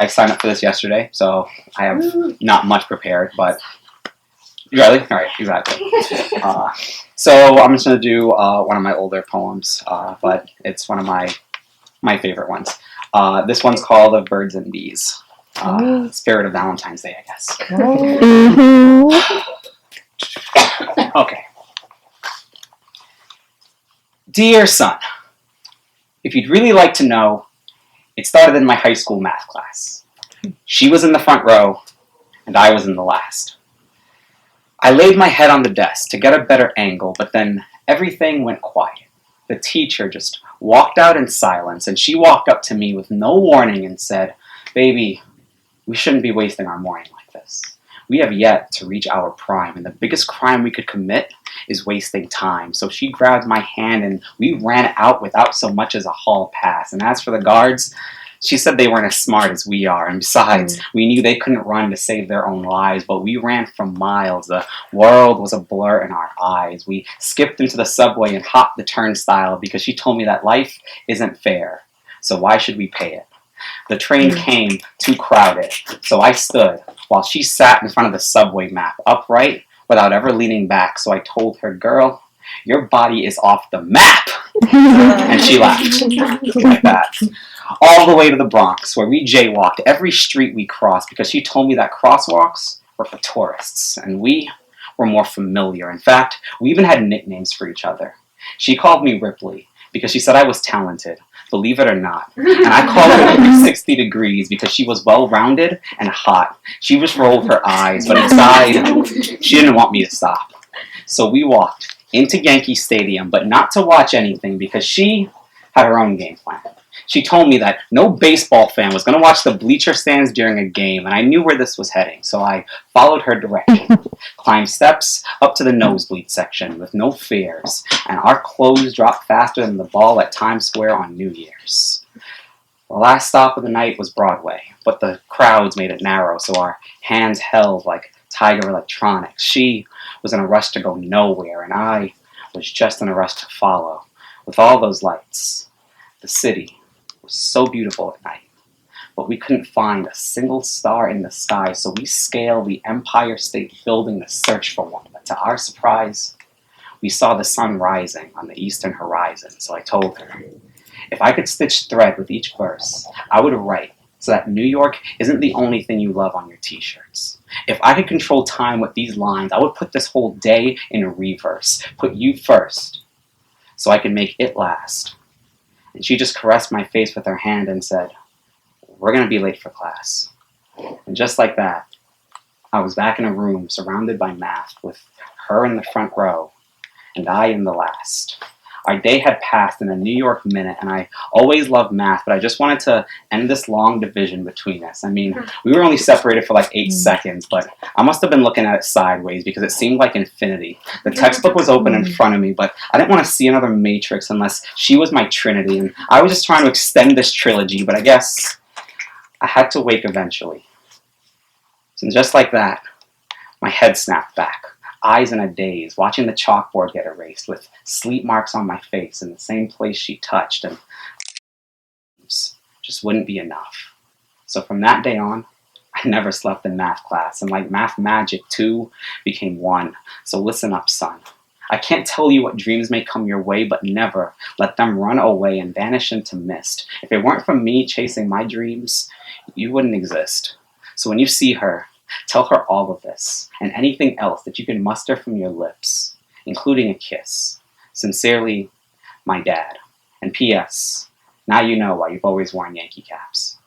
I signed up for this yesterday, so I have not much prepared, but you ready? All right, exactly. So I'm just going to do one of my older poems, but it's one of my favorite ones. This one's called "Of Birds and Bees." Spirit of Valentine's Day, I guess. Okay. Dear son, if you'd really like to know, it started in my high school math class. She was in the front row, and I was in the last. I laid my head on the desk to get a better angle, but then everything went quiet. The teacher just walked out in silence, and she walked up to me with no warning and said, "Baby, we shouldn't be wasting our morning like this. We have yet to reach our prime, and the biggest crime we could commit is wasting time." So she grabbed my hand, and we ran out without so much as a hall pass. And as for the guards, she said they weren't as smart as we are, and besides, we knew they couldn't run to save their own lives, but we ran for miles. The world was a blur in our eyes. We skipped into the subway and hopped the turnstile because she told me that life isn't fair, so why should we pay it? The train came too crowded, so I stood while she sat in front of the subway map, upright, without ever leaning back. So I told her, "Girl, your body is off the map." And she laughed like that. All the way to the Bronx, where we jaywalked every street we crossed because she told me that crosswalks were for tourists, and we were more familiar. In fact, we even had nicknames for each other. She called me Ripley because she said I was talented, believe it or not. And I called her 360 degrees because she was well-rounded and hot. She just rolled her eyes, but inside, she didn't want me to stop. So we walked into Yankee Stadium, but not to watch anything because she had her own game plan. She told me that no baseball fan was going to watch the bleacher stands during a game, and I knew where this was heading, so I followed her direction, climbed steps up to the nosebleed section with no fears, and our clothes dropped faster than the ball at Times Square on New Year's. The last stop of the night was Broadway, but the crowds made it narrow, so our hands held like Tiger Electronics. She was in a rush to go nowhere, and I was just in a rush to follow. With all those lights, the city was so beautiful at night, but we couldn't find a single star in the sky, so we scaled the Empire State Building to search for one. But to our surprise, we saw the sun rising on the eastern horizon. So I told her, if I could stitch thread with each verse, I would write so that New York isn't the only thing you love on your t-shirts. If I could control time with these lines, I would put this whole day in reverse, put you first, so I can make it last. And she just caressed my face with her hand and said, "We're going to be late for class." And just like that, I was back in a room surrounded by math with her in the front row and I in the last. Our day had passed in a New York minute, and I always loved math, but I just wanted to end this long division between us. I mean, we were only separated for like 8 seconds, but I must have been looking at it sideways because it seemed like infinity. The textbook was open in front of me, but I didn't want to see another Matrix unless she was my Trinity, and I was just trying to extend this trilogy, but I guess I had to wake eventually. So just like that, my head snapped back. Eyes in a daze, watching the chalkboard get erased with sleep marks on my face in the same place she touched, and just wouldn't be enough. So from that day on, I never slept in math class, and like math magic, 2 became 1. So listen up, son. I can't tell you what dreams may come your way, but never let them run away and vanish into mist. If it weren't for me chasing my dreams, you wouldn't exist. So when you see her, tell her all of this, and anything else that you can muster from your lips, including a kiss. Sincerely, my dad. And P.S. Now you know why you've always worn Yankee caps.